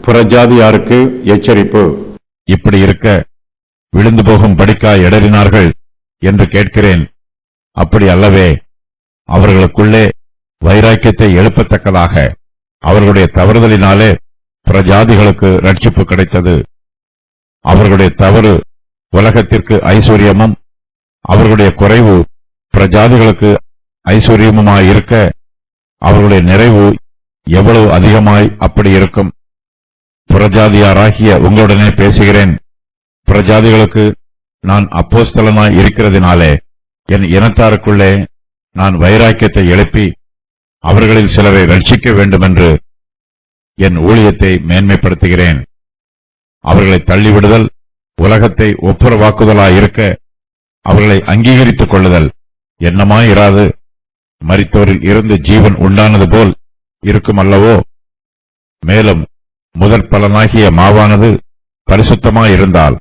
புறஜாதியாருக்கு எச்சரிப்பு. இப்படி இருக்க விழுந்து போகும் படிக்கா இடறினார்கள் என்று கேட்கிறேன். அப்படி அல்லவே, அவர்களுக்குள்ளே வைராக்கியத்தை எழுப்பத்தக்கதாக அவர்களுடைய தவறுதலினாலே புறஜாதிகளுக்கு ரட்சிப்பு கிடைத்தது. அவர்களுடைய தவறு உலகத்திற்கு ஐஸ்வர்யமும் அவர்களுடைய குறைவு புறஜாதிகளுக்கு ஐஸ்வர்யமுமாயிருக்க அவர்களுடைய நிறைவு எவ்வளவு அதிகமாய் அப்படி இருக்கும். புறஜாதியாராகிய உங்களுடனே பேசுகிறேன். புறஜாதிகளுக்கு நான் அப்போஸ்தலனாய் இருக்கிறதினாலே என் இனத்தாருக்குள்ளே நான் வைராக்கியத்தை எழுப்பி அவர்களில் சிலரை ரட்சிக்க வேண்டுமென்று என் ஊழியத்தை மேன்மைப்படுத்துகிறேன். அவர்களை தள்ளிவிடுதல் உலகத்தை ஒப்புரவாக்குதலாயிருக்க அவர்களை அங்கீகரித்துக் கொள்ளுதல் என்னமாயிராது மரித்தோரில் இருந்து ஜீவன் உண்டானது போல் இருக்கும் அல்லவோ? மேலும் முதற் பலனாகிய மாவானது பரிசுத்தமாயிருந்தால்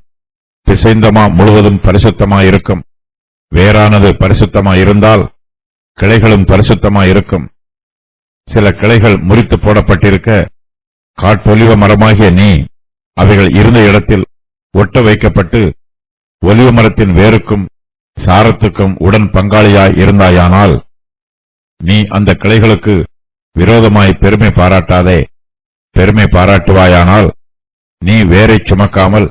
பிசைந்தமா முழுவதும் பரிசுத்தமாயிருக்கும். வேறானது பரிசுத்தமாயிருந்தால் கிளைகளும் பரிசுத்தமாயிருக்கும். சில கிளைகள் முறித்து போடப்பட்டிருக்க காட்டொலிவ மரமாகிய நீ அவைகள் இருந்த இடத்தில் ஒட்ட வைக்கப்பட்டு ஒலிவ மரத்தின் வேருக்கும் சாரத்துக்கும் உடன் பங்காளியாய் இருந்தாயானால் நீ அந்த கிளைகளுக்கு விரோதமாய் பெருமை பாராட்டாதே. பெருமை பாராட்டுவாயானால் நீ வேரை சுமக்காமல்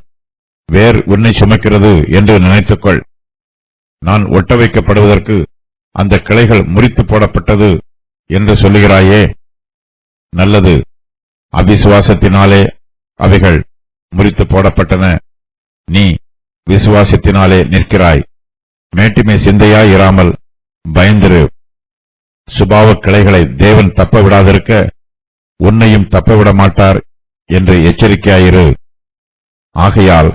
வேர் உன்னை சுமக்கிறது என்று நினைத்துக்கொள். நான் ஒட்ட வைக்கப்படுவதற்கு அந்த கிளைகள் முறித்து போடப்பட்டது என்று சொல்லுகிறாயே, நல்லது. அவிசுவாசத்தினாலே அவைகள் முறித்து போடப்பட்டன. நீ விசுவாசத்தினாலே நிற்கிறாய். மேட்டிமை சிந்தையாயிராமல் பயந்திரு. சுபாவ கிளைகளை தேவன் தப்ப விடாதிருக்க உன்னையும் தப்பவிட மாட்டார் என்று எச்சரிக்கையாயிரு. ஆகையால்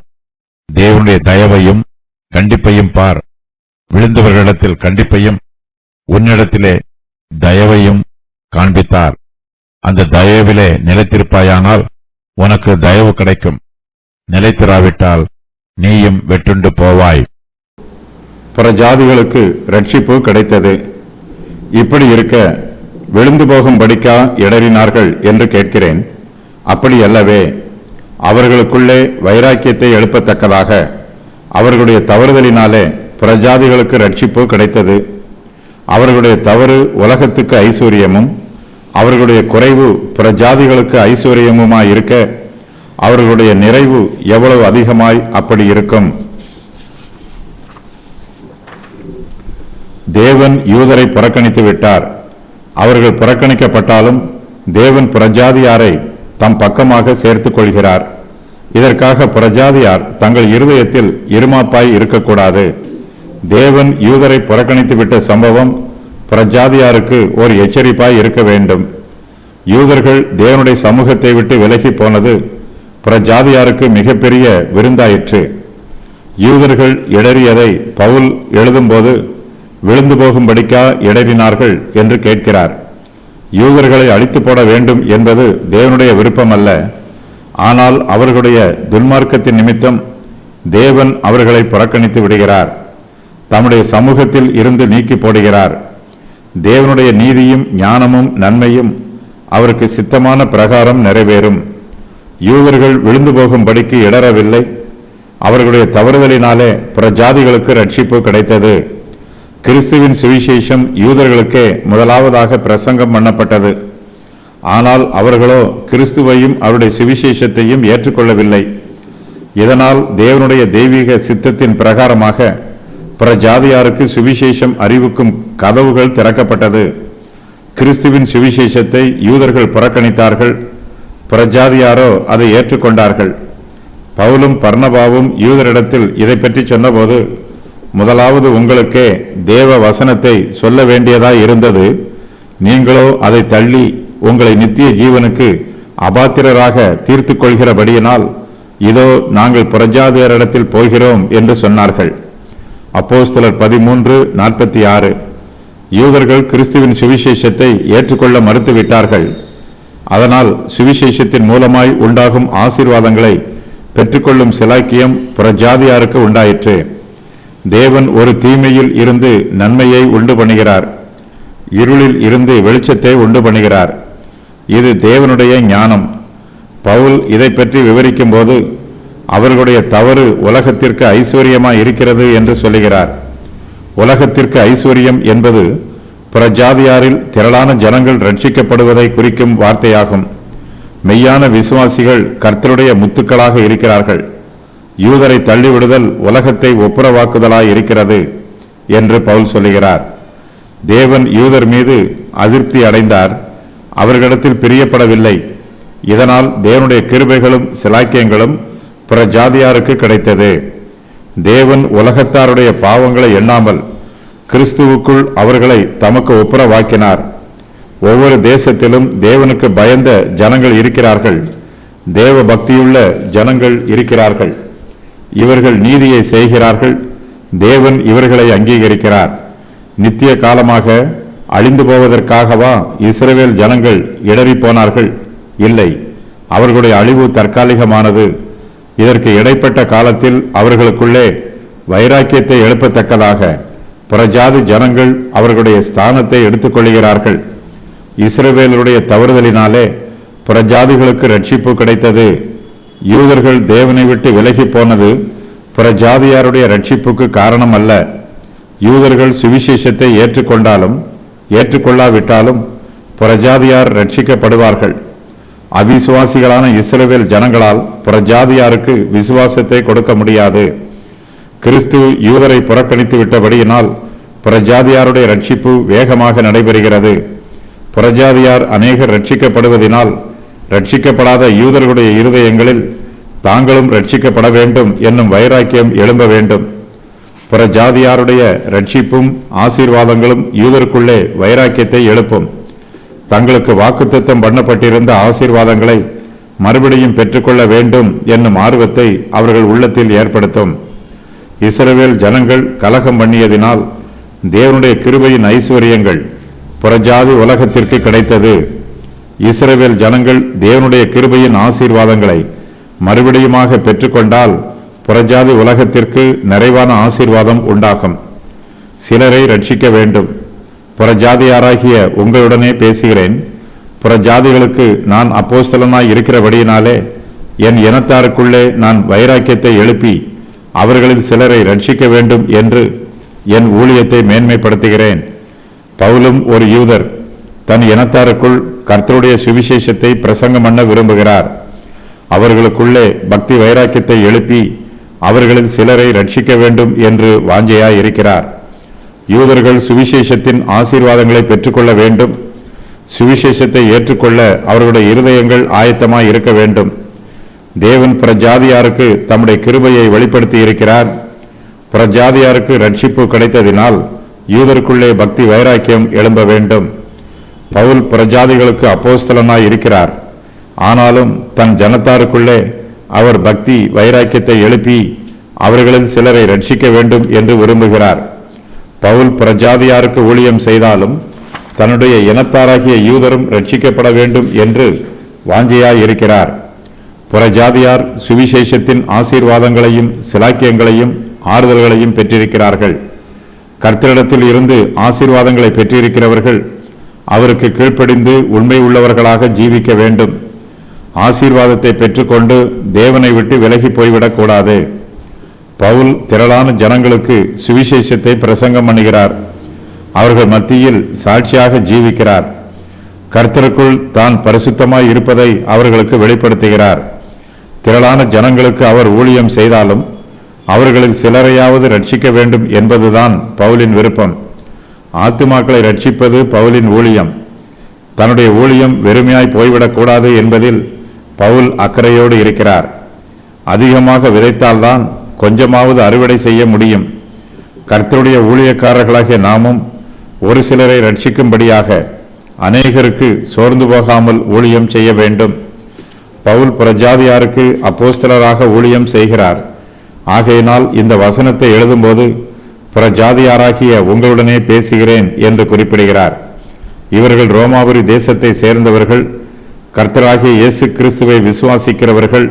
தேவனுடைய தயவையும் கண்டிப்பையும் பார். விழுந்தவர்களிடத்தில் கண்டிப்பையும் உன்னிடத்திலே தயவையும் காண்பித்தார். அந்த தயவிலே நிலைத்திருப்பாயானால் உனக்கு தயவு கிடைக்கும். நிலைத்திராவிட்டால் நீயும் வெட்டுண்டு போவாய். புறஜாதிகளுக்கு ரட்சிப்பு கிடைத்தது. இப்படி இருக்க விழுந்து போகும் படிக்கா இடறினார்கள் என்று கேட்கிறேன். அப்படி அல்லவே, அவர்களுக்குள்ளே வைராக்கியத்தை எழுப்பத்தக்கதாக அவர்களுடைய தவறுதலினாலே புறஜாதிகளுக்கு ரட்சிப்பு கிடைத்தது. அவர்களுடைய தவறு உலகத்துக்கு ஐஸ்வர்யமும் அவர்களுடைய குறைவு புறஜாதிகளுக்கு ஐஸ்வர்யமுமாயிருக்க அவர்களுடைய நிறைவு எவ்வளவு அதிகமாய் அப்படி இருக்கும். தேவன் யூதரை புறக்கணித்து விட்டார். அவர்கள் புறக்கணிக்கப்பட்டாலும் தேவன் புறஜாதியாரை தம் பக்கமாக சேர்த்துக் கொள்கிறார். இதற்காக புறஜாதியார் தங்கள் இருதயத்தில் இருமாப்பாய் இருக்கக்கூடாது. தேவன் யூதரை புறக்கணித்து விட்ட சம்பவம் புறஜாதியாருக்கு ஒரு எச்சரிப்பாய் இருக்க வேண்டும். யூதர்கள் தேவனுடைய சமூகத்தை விட்டு விலகி போனது புறஜாதியாருக்கு மிகப்பெரிய விருந்தாயிற்று. யூதர்கள் இடறியதை பவுல் எழுதும்போது விழுந்து போகும்படிக்கா இடறினார்கள் என்று கேட்கிறார். யூதர்களை அழித்து போட வேண்டும் என்பது தேவனுடைய விருப்பம் அல்ல. ஆனால் அவர்களுடைய துன்மார்க்கத்தின் நிமித்தம் தேவன் அவர்களை புறக்கணித்து விடுகிறார். தம்முடைய சமூகத்தில் இருந்து நீக்கி போடுகிறார். தேவனுடைய நீதியும் ஞானமும் நன்மையும் அவருக்கு சித்தமான பிரகாரம் நிறைவேறும். யூதர்கள் விழுந்து போகும்படிக்கு இடரவில்லை. அவர்களுடைய தவறுதலினாலே புறஜாதிகளுக்கு ரட்சிப்பு கிடைத்தது. கிறிஸ்துவின் சுவிசேஷம் யூதர்களுக்கே முதலாவதாக பிரசங்கம் பண்ணப்பட்டது. ஆனால் அவர்களோ கிறிஸ்துவையும் அவருடைய சுவிசேஷத்தையும் ஏற்றுக்கொள்ளவில்லை. இதனால் தேவனுடைய தெய்வீக சித்தத்தின் பிரகாரமாக புறஜாதியாருக்கு சுவிசேஷம் அறிவிக்கும் கதவுகள் திறக்கப்பட்டது. கிறிஸ்துவின் சுவிசேஷத்தை யூதர்கள் புறக்கணித்தார்கள். புறஜாதியாரோ அதை ஏற்றுக்கொண்டார்கள். பவுலும் பர்னபாவும் யூதரிடத்தில் இதை பற்றி சொன்னபோது, முதலாவது உங்களுக்கே தேவ வசனத்தை சொல்ல வேண்டியதாய் இருந்தது. நீங்களோ அதை தள்ளி உங்களை நித்திய ஜீவனுக்கு அபாத்திரராக தீர்த்து கொள்கிறபடியினால் இதோ நாங்கள் புறஜாதியாரிடத்தில் போகிறோம் என்று சொன்னார்கள். அப்போஸ்தலர் 13:46. யூதர்கள் கிறிஸ்துவின் சுவிசேஷத்தை ஏற்றுக்கொள்ள மறுத்துவிட்டார்கள். அதனால் சுவிசேஷத்தின் மூலமாய் உண்டாகும் ஆசீர்வாதங்களை பெற்றுக்கொள்ளும் சிலாக்கியம் புறஜாதியாருக்கு உண்டாயிற்று. தேவன் ஒரு தீமையில் இருந்து நன்மையை உண்டு பண்ணுகிறார். இருளில் இருந்து வெளிச்சத்தை உண்டு பண்ணுகிறார். இது தேவனுடைய ஞானம். பவுல் இதை பற்றி விவரிக்கும் போது அவர்களுடைய தவறு உலகத்திற்கு ஐஸ்வர்யமாய் இருக்கிறது என்று சொல்லுகிறார். உலகத்திற்கு ஐஸ்வர்யம் என்பது புறஜாதியாரில் திரளான ஜனங்கள் ரட்சிக்கப்படுவதை குறிக்கும் வார்த்தையாகும். மெய்யான விசுவாசிகள் கர்த்தருடைய முத்துக்களாக இருக்கிறார்கள். யூதரை தள்ளிவிடுதல் உலகத்தை ஒப்புரவாக்குதலாய் இருக்கிறது என்று பவுல் சொல்லுகிறார். தேவன் யூதர் மீது அதிருப்தி அடைந்தார், அவர்களிடத்தில் பிரியப்படவில்லை. இதனால் தேவனுடைய கிருபைகளும் சிலாக்கியங்களும் புறஜாதியாருக்கு கிடைத்தது. தேவன் உலகத்தாருடைய பாவங்களை எண்ணாமல் கிறிஸ்துவுக்குள் அவர்களை தமக்கு ஒப்புரவாக்கினார். ஒவ்வொரு தேசத்திலும் தேவனுக்கு பயந்த ஜனங்கள் இருக்கிறார்கள், தேவ பக்தியுள்ள ஜனங்கள் இருக்கிறார்கள். இவர்கள் நீதியை செய்கிறார்கள், தேவன் இவர்களை அங்கீகரிக்கிறார். நித்திய காலமாக அழிந்து போவதற்காகவா இஸ்ரவேல் ஜனங்கள் இடறி போனார்கள்? இல்லை, அவர்களுடைய அழிவு தற்காலிகமானது. இதற்கு இடைப்பட்ட காலத்தில் அவர்களுக்குள்ளே வைராக்கியத்தை எழுப்பத்தக்கதாக புறஜாதி ஜனங்கள் அவர்களுடைய ஸ்தானத்தை எடுத்துக்கொள்கிறார்கள். இஸ்ரவேலுடைய தவறுதலினாலே புறஜாதிகளுக்கு ரட்சிப்பு கிடைத்தது. யூதர்கள் தேவனை விட்டு விலகி போனது புறஜாதியாருடைய ரட்சிப்புக்கு காரணம் அல்ல. யூதர்கள் சுவிசேஷத்தை ஏற்றுக்கொண்டாலும் ஏற்றுக்கொள்ளாவிட்டாலும் புறஜாதியார் ரட்சிக்கப்படுவார்கள். அவிசுவாசிகளான இஸ்ரவேல் ஜனங்களால் புறஜாதியாருக்கு விசுவாசத்தை கொடுக்க முடியாது. கிறிஸ்து யூதரை புறக்கணித்து விட்டபடியினால் புறஜாதியாருடைய ரட்சிப்பு வேகமாக நடைபெறுகிறது. புறஜாதியார் அநேகர் ரட்சிக்கப்படுவதனால் ரட்சிக்கப்படாத யூதர்களுடைய இருதயங்களில் தாங்களும் ரட்சிக்கப்பட வேண்டும் என்னும் வைராக்கியம் எழும்ப வேண்டும். புறஜாதியாருடைய ரட்சிப்பும் ஆசீர்வாதங்களும் யூதருக்குள்ளே வைராக்கியத்தை எழுப்பும். தங்களுக்கு வாக்குத்தத்தம் பண்ணப்பட்டிருந்த ஆசீர்வாதங்களை மறுபடியும் பெற்றுக்கொள்ள வேண்டும் என்னும் ஆர்வத்தை அவர்கள் உள்ளத்தில் ஏற்படுத்தும். இஸ்ரவேல் ஜனங்கள் கலகம் பண்ணியதினால் தேவனுடைய கிருபையின் ஐஸ்வர்யங்கள் புறஜாதி உலகத்திற்கு கிடைத்தது. இஸ்ரவேல் ஜனங்கள் தேவனுடைய கிருபையின் ஆசீர்வாதங்களை மறுபடியுமாக பெற்றுக்கொண்டால் புறஜாதி உலகத்திற்கு நிறைவான ஆசீர்வாதம் உண்டாகும். சிலரை ரட்சிக்க வேண்டும். புறஜாதியாராகிய உங்களுடனே பேசுகிறேன். புறஜாதிகளுக்கு நான் அப்போஸ்தலனாய் இருக்கிறபடியினாலே என் இனத்தாருக்குள்ளே நான் வைராக்கியத்தை எழுப்பி அவர்களில் சிலரை ரட்சிக்க வேண்டும் என்று என் ஊழியத்தை மேன்மைப்படுத்துகிறேன். பவுலும் ஒரு யூதர் தன் இனத்தாருக்குள் கர்த்தருடைய சுவிசேஷத்தை பிரசங்கம் பண்ண விரும்புகிறார். அவர்களுக்குள்ளே பக்தி வைராக்கியத்தை எழுப்பி அவர்களில் சிலரை ரட்சிக்க வேண்டும் என்று வாஞ்சையாய் இருக்கிறார். யூதர்கள் சுவிசேஷத்தின் ஆசீர்வாதங்களை பெற்றுக்கொள்ள வேண்டும். சுவிசேஷத்தை ஏற்றுக்கொள்ள அவர்களுடைய இருதயங்கள் ஆயத்தமாய் இருக்க வேண்டும். தேவன் புறஜாதியாருக்கு தம்முடைய கிருபையை வெளிப்படுத்தி இருக்கிறார். புறஜாதியாருக்கு ரட்சிப்பு கிடைத்ததினால் யூதருக்குள்ளே பக்தி வைராக்கியம் எழும்ப வேண்டும். பவுல் புறஜாதிகளுக்கு அப்போஸ்தலனாய் இருக்கிறார். ஆனாலும் தன் ஜனத்தாருக்குள்ளே அவர் பக்தி வைராக்கியத்தை எழுப்பி அவர்களில் சிலரை ரட்சிக்க வேண்டும் என்று விரும்புகிறார். பவுல் புறஜாதியாருக்கு ஊழியம் செய்தாலும் தன்னுடைய இனத்தாராகிய யூதரும் ரட்சிக்கப்பட வேண்டும் என்று வாஞ்சையாய் இருக்கிறார். புறஜாதியார் சுவிசேஷத்தின் ஆசீர்வாதங்களையும் சிலாக்கியங்களையும் ஆறுதல்களையும் பெற்றிருக்கிறார்கள். கர்த்தரிடத்தில் இருந்து ஆசீர்வாதங்களை பெற்றிருக்கிறவர்கள் அவருக்கு கீழ்ப்படிந்து உண்மை உள்ளவர்களாக ஜீவிக்க வேண்டும். ஆசீர்வாதத்தை பெற்றுக்கொண்டு தேவனை விட்டு விலகி போய்விடக்கூடாது. பவுல் திரளான ஜனங்களுக்கு சுவிசேஷத்தை பிரசங்கம் பண்ணுகிறார். அவர்கள் மத்தியில் சாட்சியாக ஜீவிக்கிறார். கர்த்தருக்குள் தான் பரிசுத்தமாய் இருப்பதை அவர்களுக்கு வெளிப்படுத்துகிறார். திரளான ஜனங்களுக்கு அவர் ஊழியம் செய்தாலும் அவர்களில் சிலரையாவது ரட்சிக்க வேண்டும் என்பதுதான் பவுலின் விருப்பம். ஆத்துமாக்களை ரட்சிப்பது பவுலின் ஊழியம். தன்னுடைய ஊழியம் வெறுமையாய் போய்விடக்கூடாது என்பதில் பவுல் அக்கறையோடு இருக்கிறார். அதிகமாக விதைத்தால்தான் கொஞ்சமாவது அறுவடை செய்ய முடியும். கர்த்தருடைய ஊழியக்காரர்களாகிய நாமும் ஒரு சிலரை ரட்சிக்கும்படியாக அநேகருக்கு சோர்ந்து போகாமல் ஊழியம் செய்ய வேண்டும். பவுல் புறஜாதியாருக்கு அப்போஸ்தலராக ஊழியம் செய்கிறார். ஆகையினால் இந்த வசனத்தை எழுதும்போது புறஜாதியாராகிய உங்களுடனே பேசுகிறேன் என்று குறிப்பிடுகிறார். இவர்கள் ரோமாபுரி தேசத்தை சேர்ந்தவர்கள், கர்த்தராகிய இயேசு கிறிஸ்துவை விசுவாசிக்கிறவர்கள்.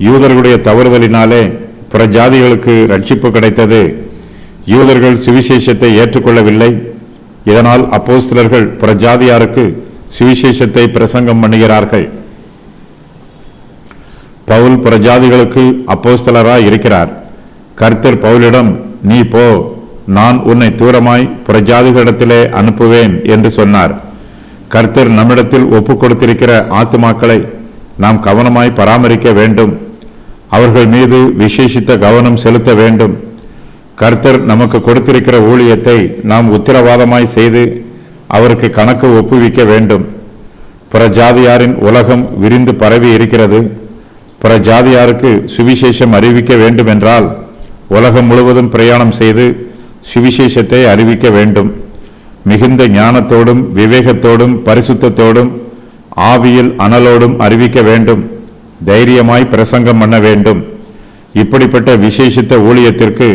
யூதர்களுடைய தவறுதலினாலே புறஜாதிகளுக்கு ரட்சிப்பு கிடைத்தது. யூதர்கள் சுவிசேஷத்தை ஏற்றுக்கொள்ளவில்லை. இதனால் அப்போஸ்தலர்கள் புறஜாதியாருக்கு சுவிசேஷத்தை பிரசங்கம் பண்ணுகிறார்கள். பவுல் புறஜாதிகளுக்கு அப்போஸ்தலராய் இருக்கிறார். கர்த்தர் பவுலிடம், நீ போ, நான் உன்னை தூரமாய் புறஜாதிகளிடத்திலே அனுப்புவேன் என்று சொன்னார். கர்த்தர் நம்மிடத்தில் ஒப்புக் கொடுத்திருக்கிற ஆத்துமாக்களை நாம் கவனமாய் பராமரிக்க வேண்டும். அவர்கள் மீது விசேஷித்த கவனம் செலுத்த வேண்டும். கர்த்தர் நமக்கு கொடுத்திருக்கிற ஊழியத்தை நாம் உத்தரவாதமாய் செய்து அவருக்கு கணக்கு ஒப்புவிக்க வேண்டும். புறஜாதியாரின் உலகம் விரிந்து பரவி இருக்கிறது. புறஜாதியாருக்கு சுவிசேஷம் அறிவிக்க வேண்டும் என்றால் உலகம் முழுவதும் பிரயாணம் செய்து சுவிசேஷத்தை அறிவிக்க வேண்டும். மிகுந்த ஞானத்தோடும் விவேகத்தோடும் பரிசுத்தத்தோடும் ஆவியில் அனலோடும் அறிவிக்க வேண்டும். தைரியமாய் பிரசங்கம் பண்ண வேண்டும். இப்படிப்பட்ட விசேஷித்த ஊழியத்திற்கு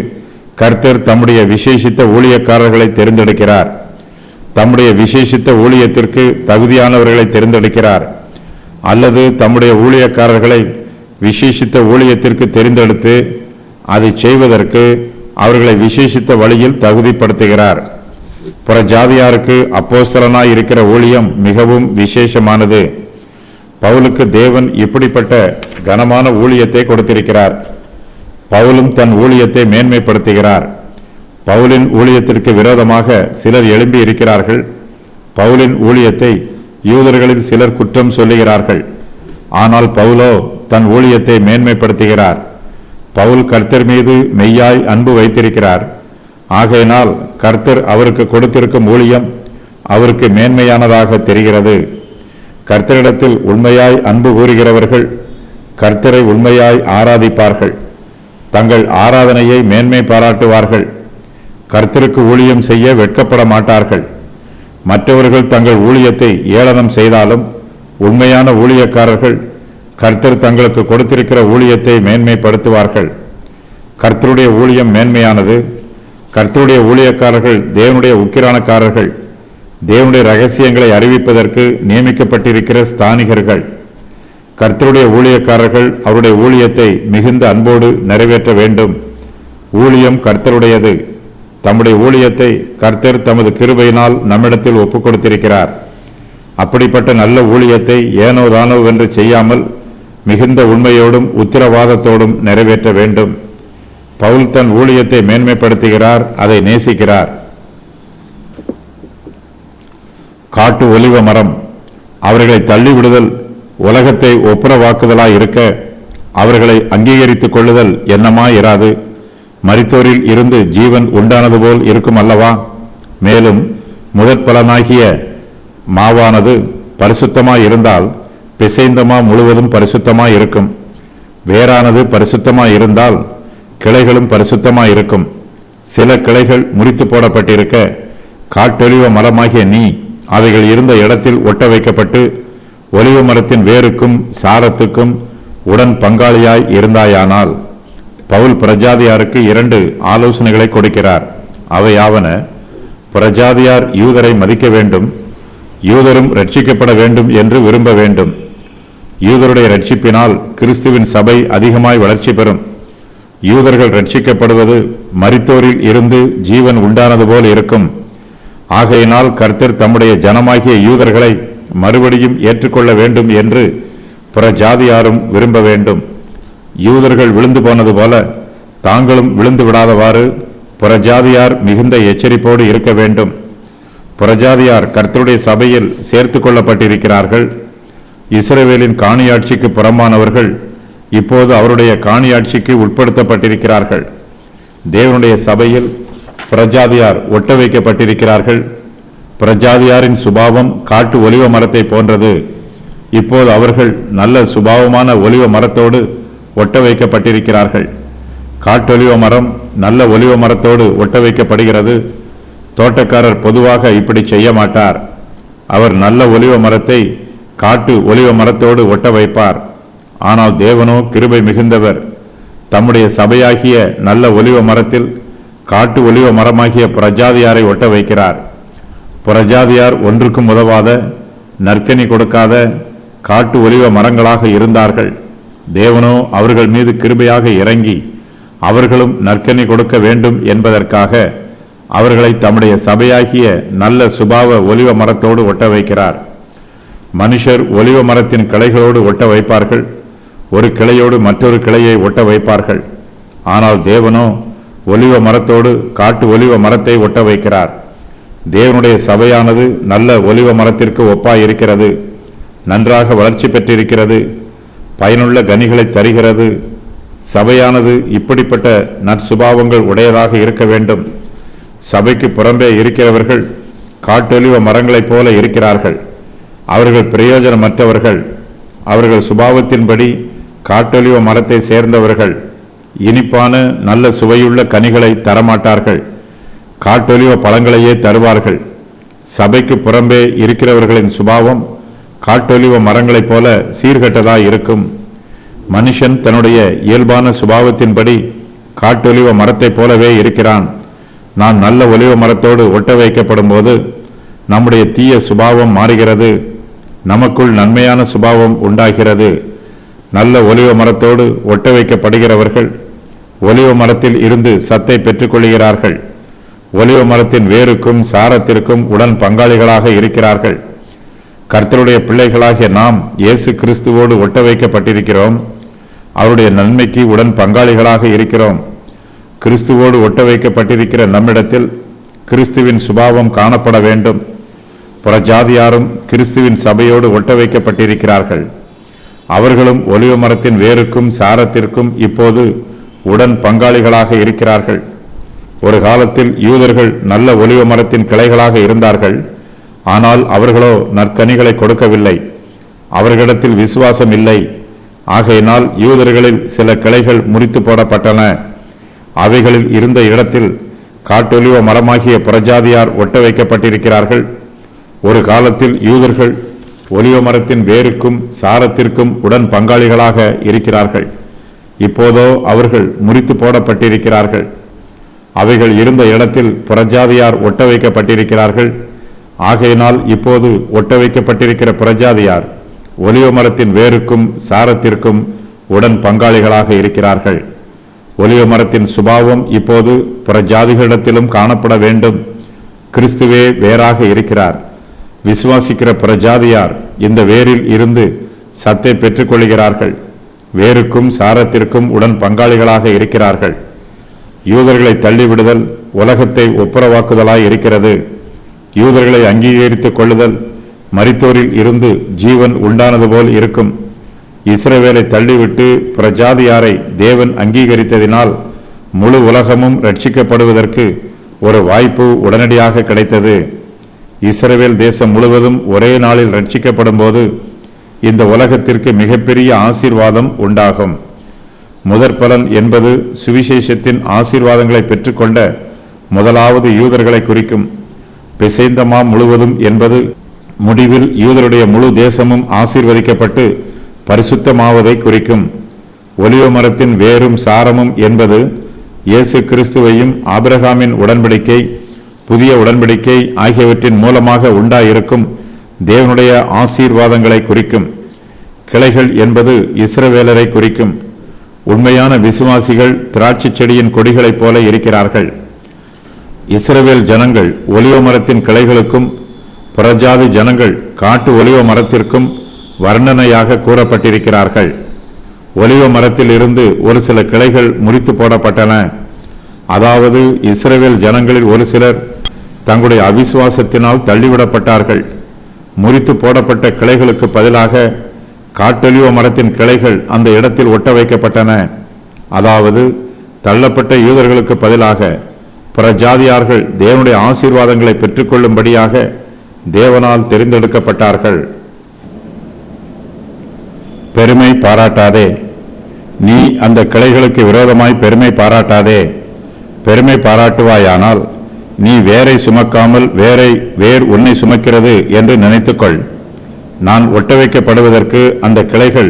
கர்த்தர் தம்முடைய விசேஷித்த ஊழியக்காரர்களை தெரிந்தெடுக்கிறார். தம்முடைய விசேஷித்த ஊழியத்திற்கு தகுதியானவர்களை தெரிந்தெடுக்கிறார். அல்லது தம்முடைய ஊழியக்காரர்களை விசேஷித்த ஊழியத்திற்கு தெரிந்தெடுத்து அதை செய்வதற்கு அவர்களை விசேஷித்த வழியில் தகுதிப்படுத்துகிறார். புறஜாதியாருக்கு அப்போஸ்தலனாய் இருக்கிற ஊழியம் மிகவும் விசேஷமானது. பவுலுக்கு தேவன் இப்படிப்பட்ட கனமான ஊழியத்தை கொடுத்திருக்கிறார். பவுலும் தன் ஊழியத்தை மேன்மைப்படுத்துகிறார். பவுலின் ஊழியத்திற்கு விரோதமாக சிலர் எழும்பி இருக்கிறார்கள். பவுலின் ஊழியத்தை யூதர்களில் சிலர் குற்றம் சொல்லுகிறார்கள். ஆனால் பவுலோ தன் ஊழியத்தை மேன்மைப்படுத்துகிறார். பவுல் கர்த்தர் மீது மெய்யாய் அன்பு வைத்திருக்கிறார். ஆகையினால் கர்த்தர் அவருக்கு கொடுத்திருக்கும் ஊழியம் அவருக்கு மேன்மையானதாக தெரிகிறது. கர்த்தரிடத்தில் உண்மையாய் அன்பு கூறுகிறவர்கள் கர்த்தரை உண்மையாய் ஆராதிப்பார்கள். தங்கள் ஆராதனையை மேன்மை பாராட்டுவார்கள். கர்த்தருக்கு ஊழியம் செய்ய வெட்கப்பட மாட்டார்கள். மற்றவர்கள் தங்கள் ஊழியத்தை ஏளனம் செய்தாலும் உண்மையான ஊழியக்காரர்கள் கர்த்தர் தங்களுக்கு கொடுத்திருக்கிற ஊழியத்தை மேன்மைப்படுத்துவார்கள். கர்த்தருடைய ஊழியம் மேன்மையானது. கர்த்தருடைய ஊழியக்காரர்கள் தேவனுடைய உக்கிரானக்காரர்கள். தேவனுடைய ரகசியங்களை அறிவிப்பதற்கு நியமிக்கப்பட்டிருக்கிற ஸ்தானிகர்கள். கர்த்தருடைய ஊழியக்காரர்கள் அவருடைய ஊழியத்தை மிகுந்த அன்போடு நிறைவேற்ற வேண்டும். ஊழியம் கர்த்தருடையது. தம்முடைய ஊழியத்தை கர்த்தர் தமது கிருபையினால் நம்மிடத்தில் ஒப்புக் கொடுத்திருக்கிறார். அப்படிப்பட்ட நல்ல ஊழியத்தை ஏனோ தானோ என்று செய்யாமல் மிகுந்த உண்மையோடும் உத்தரவாதத்தோடும் நிறைவேற்ற வேண்டும். பவுல் தன் ஊழியத்தை மேன்மைப்படுத்துகிறார், அதை நேசிக்கிறார். காட்டு ஒலிவ மரம் அவர்களை தள்ளிவிடுதல் உலகத்தை ஒப்புரவாக்குதலாய் இருக்க அவர்களை அங்கீகரித்துக் கொள்ளுதல் என்னமாயிராது. மரித்தோரில் இருந்து ஜீவன் உண்டானது போல் இருக்கும் அல்லவா? மேலும் முதற்பலனாகிய மாவானது பரிசுத்தமாய் இருந்தால் பிசைந்தமா முழுவதும் மரிசுத்தமாய் இருக்கும். வேரானது பரிசுத்தமாய் இருந்தால் கிளைகளும் பரிசுத்தமாய் இருக்கும். சில கிளைகள் முறித்து போடப்பட்டிருக்க காட்டொலிவ மரமாகிய நீ அவைகள் இருந்த இடத்தில் ஒட்ட வைக்கப்பட்டு ஒலிவ மரத்தின் வேருக்கும் சாரத்துக்கும் உடன் பங்காளியாய் இருந்தாயானால். பவுல் பிரஜாதியாருக்கு 2 ஆலோசனைகளை கொடுக்கிறார். அவையாவன: பிரஜாதியார் யூதரை மதிக்க வேண்டும், யூதரும் ரட்சிக்கப்பட வேண்டும் என்று விரும்ப வேண்டும். யூதருடைய ரட்சிப்பினால் கிறிஸ்துவின் சபை அதிகமாய் வளர்ச்சி பெறும். யூதர்கள் ரட்சிக்கப்படுவது மரித்தோரில் இருந்து ஜீவன் உண்டானது போல் இருக்கும். ஆகையினால் கர்த்தர் தம்முடைய ஜனமாகிய யூதர்களை மறுபடியும் ஏற்றுக்கொள்ள வேண்டும் என்று புறஜாதியாரும் விரும்ப வேண்டும். யூதர்கள் விழுந்து போனது போல தாங்களும் விழுந்து விடாதவாறு புறஜாதியார் மிகுந்த எச்சரிப்போடு இருக்க வேண்டும். புறஜாதியார் கர்த்தருடைய சபையில் சேர்த்து கொள்ளப்பட்டிருக்கிறார்கள். இஸ்ரவேலின் காணியாட்சிக்கு புறம்பானவர்கள் இப்போது அவருடைய காணியாட்சிக்கு உட்படுத்தப்பட்டிருக்கிறார்கள். தேவனுடைய சபையில் பிரஜாதியார் ஒட்ட வைக்கப்பட்டிருக்கிறார்கள். பிரஜாதியாரின் சுபாவம் காட்டு ஒலிவ மரத்தை போன்றது. இப்போது அவர்கள் நல்ல சுபாவமான ஒலிவ மரத்தோடு ஒட்ட வைக்கப்பட்டிருக்கிறார்கள். காட்டொலிவ மரம் நல்ல ஒலிவ மரத்தோடு ஒட்ட வைக்கப்படுகிறது. தோட்டக்காரர் பொதுவாக இப்படி செய்ய மாட்டார். அவர் நல்ல ஒலிவ மரத்தை காட்டு ஒலிவ மரத்தோடு ஒட்ட வைப்பார். ஆனால் தேவனோ கிருபை மிகுந்தவர். தம்முடைய சபையாகிய நல்ல ஒலிவ மரத்தில் காட்டு ஒலிவ மரமாகிய புறஜாதியாரை ஒட்ட வைக்கிறார். புறஜாதியார் ஒன்றுக்கும் உதவாத, நற்கனி கொடுக்காத காட்டு ஒலிவ மரங்களாக இருந்தார்கள். தேவனோ அவர்கள் மீது கிருபையாக இறங்கி அவர்களும் நற்கனி கொடுக்க வேண்டும் என்பதற்காக அவர்களை தம்முடைய சபையாகிய நல்ல சுபாவ ஒலிவ மரத்தோடு ஒட்ட வைக்கிறார். மனுஷர் ஒலிவ மரத்தின் கிளைகளோடு ஒட்ட வைப்பார்கள். ஒரு கிளையோடு மற்றொரு கிளையை ஒட்ட வைப்பார்கள். ஆனால் தேவனோ ஒலிவ மரத்தோடு காட்டு ஒலிவ மரத்தை ஒட்ட வைக்கிறார். தேவனுடைய சபையானது நல்ல ஒலிவ மரத்திற்கு ஒப்பாயிருக்கிறது. நன்றாக வளர்ச்சி பெற்றிருக்கிறது. பயனுள்ள கனிகளை தருகிறது. சபையானது இப்படிப்பட்ட நற்சுபாவங்கள் உடையதாக இருக்க வேண்டும். சபைக்கு புறம்பே இருக்கிறவர்கள் காட்டொலிவ மரங்களைப் போல இருக்கிறார்கள். அவர்கள் பிரயோஜனமற்றவர்கள். அவர்கள் சுபாவத்தின்படி காட்டொலிவ மரத்தை சேர்ந்தவர்கள். இனிப்பான நல்ல சுவையுள்ள கனிகளை தரமாட்டார்கள். காட்டொலிவ பழங்களையே தருவார்கள். சபைக்கு புறம்பே இருக்கிறவர்களின் சுபாவம் காட்டொலிவ மரங்களைப் போல சீர்கெட்டதாய் இருக்கும். மனுஷன் தன்னுடைய இயல்பான சுபாவத்தின்படி காட்டொலிவ மரத்தைப் போலவே இருக்கிறான். நாம் நல்ல ஒலிவ மரத்தோடு ஒட்ட வைக்கப்படும் போது நம்முடைய தீய சுபாவம் மாறுகிறது. நமக்குள் நன்மையான சுபாவம் உண்டாகிறது. நல்ல ஒலிவ மரத்தோடு ஒட்ட வைக்கப்படுகிறவர்கள் ஒலிவ மரத்தில் இருந்து சத்தை பெற்றுக்கொள்கிறார்கள். ஒலிவ மரத்தின் வேருக்கும் சாரத்திற்கும் உடன் பங்காளிகளாக இருக்கிறார்கள். கர்த்தருடைய பிள்ளைகளாகிய நாம் இயேசு கிறிஸ்துவோடு ஒட்ட வைக்கப்பட்டிருக்கிறோம். அவருடைய நன்மைக்கு உடன் பங்காளிகளாக இருக்கிறோம். கிறிஸ்துவோடு ஒட்ட வைக்கப்பட்டிருக்கிற நம்மிடத்தில் கிறிஸ்துவின் சுபாவம் காணப்பட வேண்டும். புறஜாதியாரும் கிறிஸ்துவின் சபையோடு ஒட்ட வைக்கப்பட்டிருக்கிறார்கள். அவர்களும் ஒலிவ மரத்தின் வேருக்கும் சாரத்திற்கும் இப்போது உடன் பங்காளிகளாக இருக்கிறார்கள். ஒரு காலத்தில் யூதர்கள் நல்ல ஒலிவ மரத்தின் கிளைகளாக இருந்தார்கள். ஆனால் அவர்களோ நற்கனிகளை கொடுக்கவில்லை. அவர்களிடத்தில் விசுவாசம் இல்லை. ஆகையினால் யூதர்களில் சில கிளைகள் முறித்து போடப்பட்டன. அவைகளில் இருந்த இடத்தில் காட்டொலிவ மரமாகிய புறஜாதியார் ஒட்ட வைக்கப்பட்டிருக்கிறார்கள். ஒரு காலத்தில் யூதர்கள் ஒலிவ மரத்தின் வேருக்கும் சாரத்திற்கும் உடன் பங்காளிகளாக இருக்கிறார்கள். இப்போதோ அவர்கள் முறித்து போடப்பட்டிருக்கிறார்கள். அவைகள் இருந்த இடத்தில் புறஜாதியார் ஒட்ட வைக்கப்பட்டிருக்கிறார்கள். ஆகையினால் இப்போது ஒட்ட வைக்கப்பட்டிருக்கிற புறஜாதியார் ஒலிவ மரத்தின் வேருக்கும் சாரத்திற்கும் உடன் பங்காளிகளாக இருக்கிறார்கள். ஒலிவ மரத்தின் சுபாவம் இப்போது புறஜாதிகளிடத்திலும் காணப்பட வேண்டும். கிறிஸ்துவே வேறாக இருக்கிறார். விசுவாசிக்கிற புறஜாதியார் இந்த வேரில் இருந்து சத்தை பெற்றுக்கொள்கிறார்கள். வேருக்கும் சாரத்திற்கும் உடன் பங்காளிகளாக இருக்கிறார்கள். யூதர்களை தள்ளிவிடுதல் உலகத்தை ஒப்புரவாக்குதலாய் இருக்கிறது. யூதர்களை அங்கீகரித்துக் கொள்ளுதல் மரித்தோரில் இருந்து ஜீவன் உண்டானது போல் இருக்கும். இஸ்ரவேலை தள்ளிவிட்டு புறஜாதியாரை தேவன் அங்கீகரித்ததினால் முழு உலகமும் ரட்சிக்கப்படுவதற்கு ஒரு வாய்ப்பு உடனடியாக கிடைத்தது. இஸ்ரவேல் தேசம் முழுவதும் ஒரே நாளில் ரட்சிக்கப்படும் போது இந்த உலகத்திற்கு மிகப்பெரிய ஆசீர்வாதம் உண்டாகும். முதற் பலன் என்பது சுவிசேஷத்தின் ஆசீர்வாதங்களை பெற்றுக்கொண்ட முதலாவது யூதர்களை குறிக்கும். பிசைந்தமா முழுவதும் என்பது முடிவில் யூதருடைய முழு தேசமும் ஆசீர்வதிக்கப்பட்டு பரிசுத்தமாவதை குறிக்கும். ஒலிவ மரத்தின் வேரும் சாரமும் என்பது இயேசு கிறிஸ்துவையும் ஆபிரகாமின் உடன்படிக்கை புதிய உடன்படிக்கை ஆகியவற்றின் மூலமாக உண்டாயிருக்கும் தேவனுடைய ஆசீர்வாதங்களை குறிக்கும். கிளைகள் என்பது இஸ்ரவேலரை குறிக்கும். உண்மையான விசுவாசிகள் திராட்சை செடியின் கொடிகளைப் போல இருக்கிறார்கள். இஸ்ரவேல் ஜனங்கள் ஒலிவ மரத்தின் கிளைகளுக்கும் புறஜாதி ஜனங்கள் காட்டு ஒலிவ மரத்திற்கும் வர்ணனையாக கூறப்பட்டிருக்கிறார்கள். ஒலிவ மரத்தில் இருந்து ஒரு சில கிளைகள் முறித்து போடப்பட்டன. அதாவது இஸ்ரவேல் ஜனங்களில் ஒரு சிலர் தங்களுடைய அவிசுவாசத்தினால் தள்ளிவிடப்பட்டார்கள். முறித்து போடப்பட்ட கிளைகளுக்கு பதிலாக காட்டொலிவ மரத்தின் கிளைகள் அந்த இடத்தில் ஒட்ட வைக்கப்பட்டன. அதாவது தள்ளப்பட்ட யூதர்களுக்கு பதிலாக புறஜாதியார்கள் தேவனுடைய ஆசீர்வாதங்களை பெற்றுக்கொள்ளும்படியாக தேவனால் தெரிந்தெடுக்கப்பட்டார்கள். பெருமை பாராட்டாதே. நீ அந்த கிளைகளுக்கு விரோதமாய் பெருமை பாராட்டாதே. பெருமை பாராட்டுவாயானால் நீ வேரை சுமக்காமல் வேர் உன்னை சுமக்கிறது என்று நினைத்துக்கொள். நான் ஒட்ட வைக்கப்படுவதற்கு அந்த கிளைகள்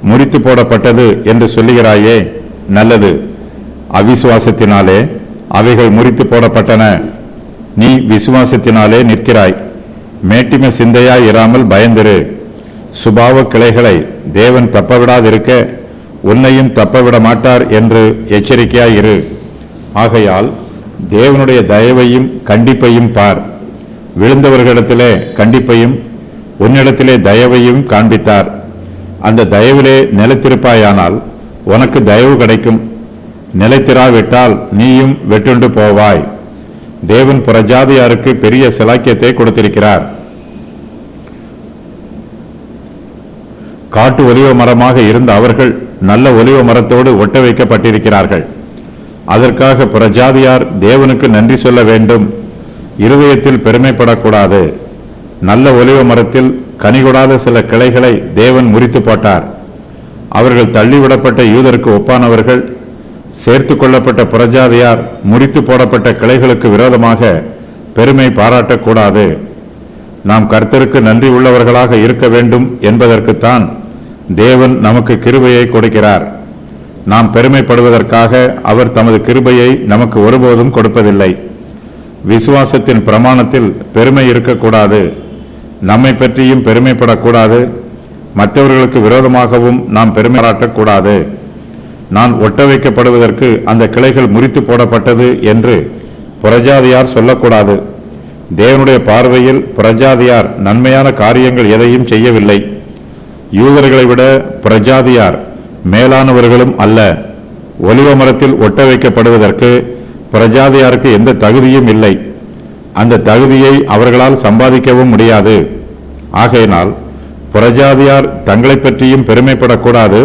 முறித்து போடப்பட்டது என்று சொல்லுகிறாயே, நல்லது. அவிசுவாசத்தினாலே அவைகள் முறித்து போடப்பட்டன. நீ விசுவாசத்தினாலே நிற்கிறாய். மேட்டிமை சிந்தையாய் இராமல் பயந்திரு. சுபாவ கிளைகளை தேவன் தப்பவிடாதிருக்க உன்னையும் தப்பவிட மாட்டார் என்று எச்சரிக்கையாயிரு. ஆகையால் தேவனுடைய தயவையும் கண்டிப்பையும் பார். விழுந்தவர்களிடத்திலே கண்டிப்பையும் உன்னிடத்திலே தயவையும் காண்பித்தார். அந்த தயவிலே நிலைத்திருப்பாயானால் உனக்கு தயவு கிடைக்கும். நிலைத்திராவிட்டால் நீயும் வெட்டுண்டு போவாய். தேவன் புறஜாதியாருக்கு பெரிய சிலாக்கியத்தை கொடுத்திருக்கிறார். காட்டு ஒலிவ மரமாக இருந்த அவர்கள் நல்ல ஒலிவ மரத்தோடு ஒட்ட வைக்கப்பட்டிருக்கிறார்கள். அதற்காக புறஜாதியார் தேவனுக்கு நன்றி சொல்ல வேண்டும். இருதயத்தில் பெருமைப்படக்கூடாது. நல்ல ஒலிவ மரத்தில் கனிகொடாத சில கிளைகளை தேவன் முறித்து போட்டார். அவர்கள் தள்ளிவிடப்பட்ட யூதருக்கு ஒப்பானவர்கள். சேர்த்து கொள்ளப்பட்ட புறஜாதியார் முறித்து போடப்பட்ட கிளைகளுக்கு விரோதமாக பெருமை பாராட்டக்கூடாது. நாம் கர்த்தருக்கு நன்றி உள்ளவர்களாக இருக்க வேண்டும் என்பதற்குத்தான் தேவன் நமக்கு கிருபையை கொடுக்கிறார். நாம் பெருமைப்படுவதற்காக அவர் தமது கிருபையை நமக்கு ஒருபோதும் கொடுப்பதில்லை. விசுவாசத்தின் பிரமாணத்தில் பெருமை இருக்கக்கூடாது. நம்மை பற்றியும் பெருமைப்படக்கூடாது. மற்றவர்களுக்கு விரோதமாகவும் நாம் பெருமை பாராட்டக்கூடாது. நான் ஒட்ட வைக்கப்படுவதற்கு அந்த கிளைகள் முறித்து போடப்பட்டது என்று புறஜாதியார் சொல்லக்கூடாது. தேவனுடைய பார்வையில் புறஜாதியார் நன்மையான காரியங்கள் எதையும் செய்யவில்லை. யூதர்களை விட புறஜாதியார் மேலானவர்களும் அல்ல. ஒலிவ மரத்தில் ஒட்ட வைக்கப்படுவதற்கு புறஜாதியாருக்கு எந்த தகுதியும் இல்லை. அந்த தகுதியை அவர்களால் சம்பாதிக்கவும் முடியாது. ஆகையினால் புறஜாதியார் தங்களை பற்றியும் பெருமைப்படக்கூடாது.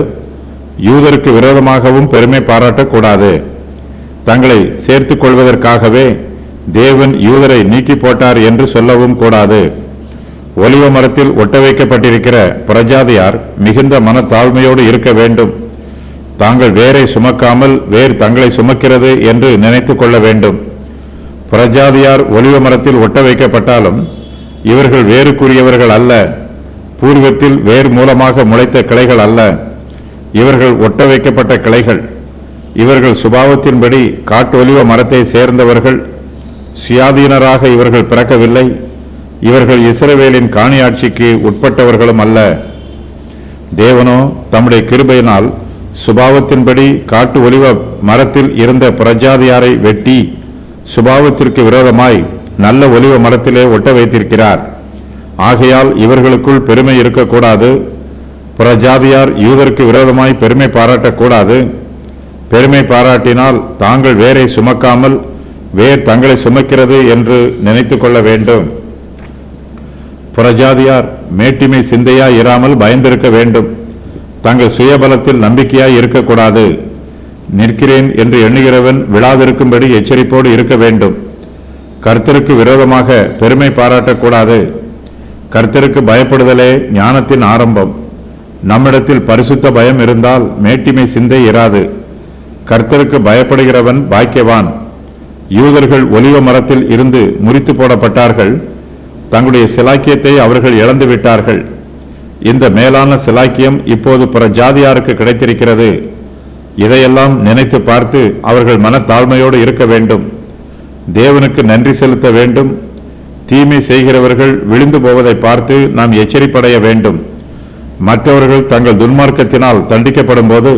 யூதருக்கு விரோதமாகவும் பெருமை பாராட்டக்கூடாது. தங்களை சேர்த்துக் கொள்வதற்காகவே தேவன் யூதரை நீக்கி போட்டார் என்று சொல்லவும் கூடாது. ஒலிவ மரத்தில் ஒட்ட வைக்கப்பட்டிருக்கிற புறஜாதியார் மிகுந்த மனத்தாழ்மையோடு இருக்க வேண்டும். தாங்கள் வேரை சுமக்காமல் வேர் தங்களை சுமக்கிறது என்று நினைத்துக் கொள்ள வேண்டும். புறஜாதியார் ஒலிவ மரத்தில் ஒட்ட வைக்கப்பட்டாலும் இவர்கள் வேருக்குரியவர்கள் அல்ல. பூர்வத்தில் வேர் மூலமாக முளைத்த கிளைகள் அல்ல. இவர்கள் ஒட்ட வைக்கப்பட்ட கிளைகள். இவர்கள் சுபாவத்தின்படி காட்டு ஒலிவ மரத்தை சேர்ந்தவர்கள். சுயாதீனராக இவர்கள் பிறக்கவில்லை. இவர்கள் இஸ்ரவேலின் காணியாட்சிக்கு உட்பட்டவர்களும் அல்ல. தேவனோ தம்முடைய கிருபையினால் சுபாவத்தின்படி காட்டு ஒலிவ மரத்தில் இருந்த புறஜாதியாரை வெட்டி சுபாவத்திற்கு விரோதமாய் நல்ல ஒலிவ மரத்திலே ஒட்ட வைத்திருக்கிறார். ஆகையால் இவர்களுக்குள் பெருமை இருக்கக்கூடாது. புறஜாதியார் யூதருக்கு விரோதமாய் பெருமை பாராட்டக்கூடாது. பெருமை பாராட்டினால் தாங்கள் வேரை சுமக்காமல் வேர் தங்களை சுமக்கிறது என்று நினைத்துக் கொள்ள வேண்டும். புறஜாதியார் மேட்டிமை சிந்தையாய் இராமல் பயந்திருக்க வேண்டும். தங்கள் சுயபலத்தில் நம்பிக்கையாய் இருக்கக்கூடாது. நிற்கிறேன் என்று எண்ணுகிறவன் விழாதிருக்கும்படி எச்சரிப்போடு இருக்க வேண்டும். கர்த்தருக்கு விரோதமாக பெருமை பாராட்டக்கூடாது. கர்த்தருக்கு பயப்படுதலே ஞானத்தின் ஆரம்பம். நம்மிடத்தில் பரிசுத்த பயம் இருந்தால் மேட்டிமை சிந்தை இராது. கர்த்தருக்கு பயப்படுகிறவன் பாக்கியவான். யூதர்கள் ஒலிவ மரத்தில் இருந்து முறித்து போடப்பட்டார்கள். தங்களுடைய சிலாக்கியத்தை அவர்கள் இழந்து விட்டார்கள். இந்த மேலான சிலாக்கியம் இப்போது புறஜாதியாருக்கு கிடைத்திருக்கிறது. இதையெல்லாம் நினைத்து பார்த்து அவர்கள் மனத்தாழ்மையோடு இருக்க வேண்டும். தேவனுக்கு நன்றி செலுத்த வேண்டும். தீமை செய்கிறவர்கள் விழுந்து போவதை பார்த்து நாம் எச்சரிப்படைய வேண்டும். மற்றவர்கள் தங்கள் துன்மார்க்கத்தினால் தண்டிக்கப்படும் போது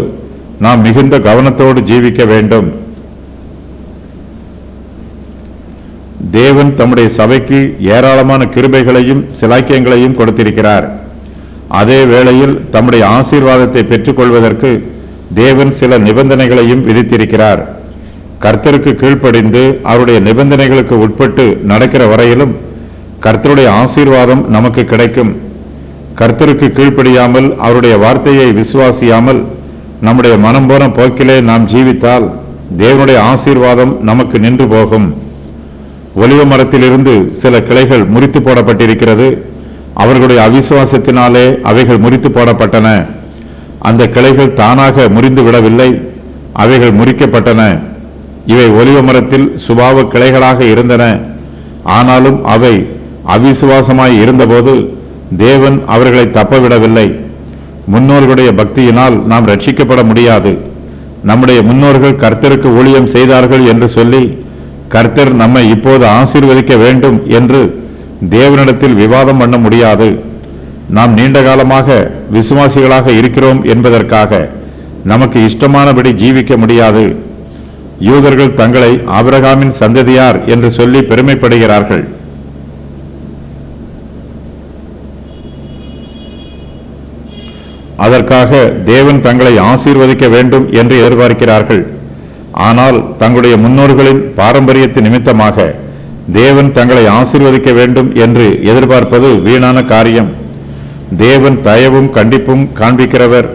நாம் மிகுந்த கவனத்தோடு ஜீவிக்க வேண்டும். தேவன் தம்முடைய சபைக்கு ஏராளமான கிருபைகளையும் சிலாக்கியங்களையும் கொடுத்திருக்கிறார். அதே வேளையில் தம்முடைய ஆசீர்வாதத்தை பெற்றுக் கொள்வதற்கு தேவன் சில நிபந்தனைகளையும் விதித்திருக்கிறார். கர்த்தருக்கு கீழ்ப்படிந்து அவருடைய நிபந்தனைகளுக்கு உட்பட்டு நடக்கிற வரையிலும் கர்த்தருடைய ஆசீர்வாதம் நமக்கு கிடைக்கும். கர்த்தருக்கு கீழ்ப்படியாமல் அவருடைய வார்த்தையை விசுவாசியாமல் நம்முடைய மனம் போன போக்கிலே நாம் ஜீவித்தால் தேவனுடைய ஆசீர்வாதம் நமக்கு நின்று போகும். ஒலிவ மரத்திலிருந்து சில கிளைகள் முறித்து போடப்பட்டிருக்கிறது. அவர்களுடைய அவிசுவாசத்தினாலே அவைகள் முறித்து போடப்பட்டன. அந்த கிளைகள் தானாக முறிந்து விடவில்லை, அவைகள் முறிக்கப்பட்டன. இவை ஒலிவ மரத்தில் சுபாவ கிளைகளாக இருந்தன. ஆனாலும் அவை அவிசுவாசமாய் இருந்தபோது தேவன் அவர்களை தப்பவிடவில்லை. முன்னோர்களுடைய பக்தியினால் நாம் ரட்சிக்கப்பட முடியாது. நம்முடைய முன்னோர்கள் கர்த்தருக்கு ஊழியம் செய்தார்கள் என்று சொல்லி கர்த்தர் நம்மை இப்போது ஆசீர்வதிக்க வேண்டும் என்று தேவனிடத்தில் விவாதம் பண்ண முடியாது. நாம் நீண்ட காலமாக விசுவாசிகளாக இருக்கிறோம் என்பதற்காக நமக்கு இஷ்டமானபடி ஜீவிக்க முடியாது. யூதர்கள் தங்களை ஆபிரகாமின் சந்ததியார் என்று சொல்லி பெருமைப்படுகிறார்கள். அதற்காக தேவன் தங்களை ஆசீர்வதிக்க வேண்டும் என்று எதிர்பார்க்கிறார்கள். ஆனால் தங்களுடைய முன்னோர்களின் பாரம்பரியத்தின் நிமித்தமாக தேவன் தங்களை ஆசீர்வதிக்க வேண்டும் என்று எதிர்பார்ப்பது வீணான காரியம். தேவன் தயவும் கண்டிப்பும் காண்பிக்கிறவர்.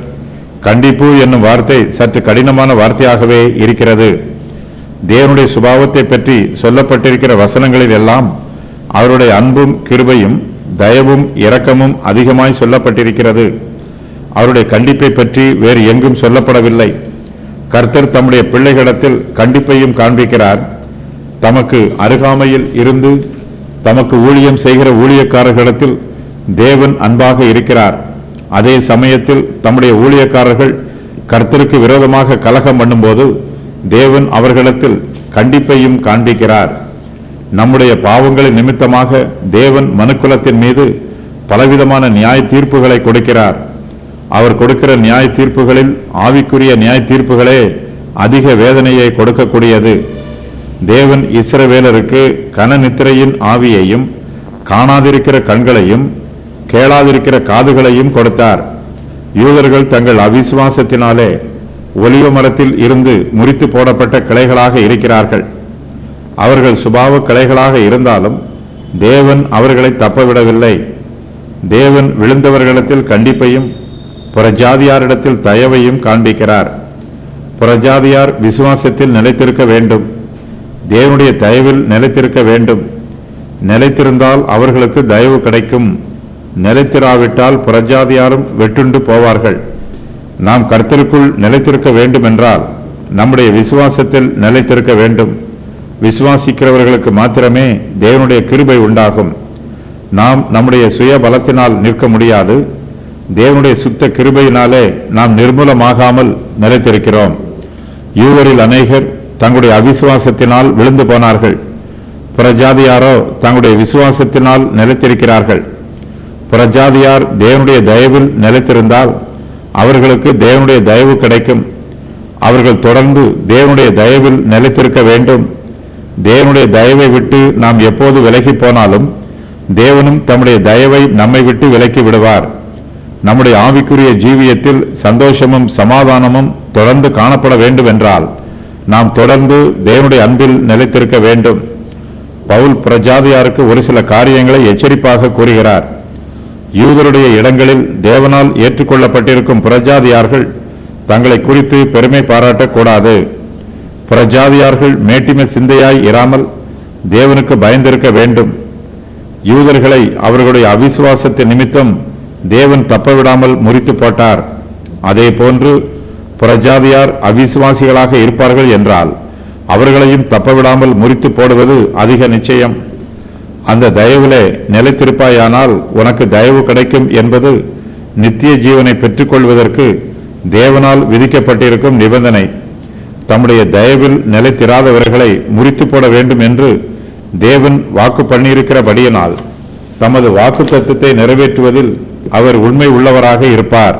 கண்டிப்பு என்னும் வார்த்தை சற்று கடினமான வார்த்தையாகவே இருக்கிறது. தேவனுடைய சுபாவத்தை பற்றி சொல்லப்பட்டிருக்கிற வசனங்களில் எல்லாம் அவருடைய அன்பும் கிருபையும் தயவும் இரக்கமும் அதிகமாய் சொல்லப்பட்டிருக்கிறது. அவருடைய கண்டிப்பை பற்றி வேறு எங்கும் சொல்லப்படவில்லை. கர்த்தர் தம்முடைய பிள்ளைகளிடத்தில் கண்டிப்பையும் காண்பிக்கிறார். தமக்கு அருகாமையில் இருந்து தமக்கு ஊழியம் செய்கிற ஊழியக்காரர்களிடத்தில் தேவன் அன்பாக இருக்கிறார். அதே சமயத்தில் தம்முடைய ஊழியக்காரர்கள் கர்த்தருக்கு விரோதமாக கலகம் பண்ணும்போது தேவன் அவர்களிடத்தில் கண்டிப்பையும் காண்பிக்கிறார். நம்முடைய பாவங்களின் நிமித்தமாக தேவன் மனுக்குலத்தின் மீது பலவிதமான நியாய தீர்ப்புகளை கொடுக்கிறார். அவர் கொடுக்கிற நியாய தீர்ப்புகளில் ஆவிக்குரிய நியாய தீர்ப்புகளே அதிக வேதனையை கொடுக்கக்கூடியது. தேவன் இஸ்ரவேலருக்கு கனநித்திரையின் ஆவியையும் காணாதிருக்கிற கண்களையும் கேளாதிருக்கிற காதுகளையும் கொடுத்தார். யூதர்கள் தங்கள் அவிசுவாசத்தினாலே ஒலிவ மரத்தில் இருந்து முறித்து போடப்பட்ட கிளைகளாக இருக்கிறார்கள். அவர்கள் சுபாவ கிளைகளாக இருந்தாலும் தேவன் அவர்களை தப்பவிடவில்லை. தேவன் விழுந்தவர்களிடத்தில் கண்டிப்பையும் புறஜாதியாரிடத்தில் தயவையும் காண்பிக்கிறார். புறஜாதியார் விசுவாசத்தில் நிலைத்திருக்க வேண்டும். தேவனுடைய தயவில் நிலைத்திருக்க வேண்டும். நிலைத்திருந்தால் அவர்களுக்கு தயவு கிடைக்கும். நிலைத்திராவிட்டால் புறஜாதியாரும் வெட்டுண்டு போவார்கள். நாம் கர்த்தருக்குள் நிலைத்திருக்க வேண்டும் என்றால் நம்முடைய விசுவாசத்தில் நிலைத்திருக்க வேண்டும். விசுவாசிக்கிறவர்களுக்கு மாத்திரமே தேவனுடைய கிருபை உண்டாகும். நாம் நம்முடைய சுய பலத்தினால் நிற்க முடியாது. தேவனுடைய சுத்த கிருபையினாலே நாம் நிர்மூலமாகாமல் நிலைத்திருக்கிறோம். யூதரில் அநேகர் தங்களுடைய அவிசுவாசத்தினால் விழுந்து போனார்கள். புறஜாதியாரோ தங்களுடைய விசுவாசத்தினால் நிலைத்திருக்கிறார்கள். புறஜாதியார் தேவனுடைய தயவில் நிலைத்திருந்தால் அவர்களுக்கு தேவனுடைய தயவு கிடைக்கும். அவர்கள் தொடர்ந்து தேவனுடைய தயவில் நிலைத்திருக்க வேண்டும். தேவனுடைய தயவை விட்டு நாம் எப்போது விலகி போனாலும் தேவனும் தம்முடைய தயவை நம்மை விட்டு விலக்கி விடுவார். நம்முடைய ஆவிக்குரிய ஜீவியத்தில் சந்தோஷமும் சமாதானமும் தொடர்ந்து காணப்பட வேண்டும் என்றால் நாம் தொடர்ந்து தேவனுடைய அன்பில் நிலைத்திருக்க வேண்டும். பவுல் புறஜாதியாருக்கு ஒரு சில காரியங்களை எச்சரிப்பாக கூறுகிறார். யூதருடைய இடங்களில் தேவனால் ஏற்றுக்கொள்ளப்பட்டிருக்கும் புறஜாதியார்கள் தங்களை குறித்து பெருமை பாராட்டக்கூடாது. புறஜாதியார்கள் மேட்டிமை சிந்தையாய் இராமல் தேவனுக்கு பயந்திருக்க வேண்டும். யூதர்களை அவர்களுடைய அவிசுவாசத்தின் நிமித்தம் தேவன் தப்பவிடாமல் முறித்து போட்டார். அதே போன்று புறஜாதியார் அவிசுவாசிகளாக இருப்பார்கள் என்றால் அவர்களையும் தப்பவிடாமல் முறித்து போடுவது அதிக நிச்சயம். அந்த தயவிலே நிலைத்திருப்பாயானால் உனக்கு தயவு கிடைக்கும் என்பது நித்திய ஜீவனை பெற்றுக்கொள்வதற்கு தேவனால் விதிக்கப்பட்டிருக்கும் நிபந்தனை. தம்முடைய தயவில் நிலைத்திராதவர்களை முறித்து போட வேண்டும் என்று தேவன் வாக்கு பண்ணியிருக்கிறபடியினால் தமது வாக்கு தத்தத்தை நிறைவேற்றுவதில் அவர் உண்மை உள்ளவராக இருப்பார்.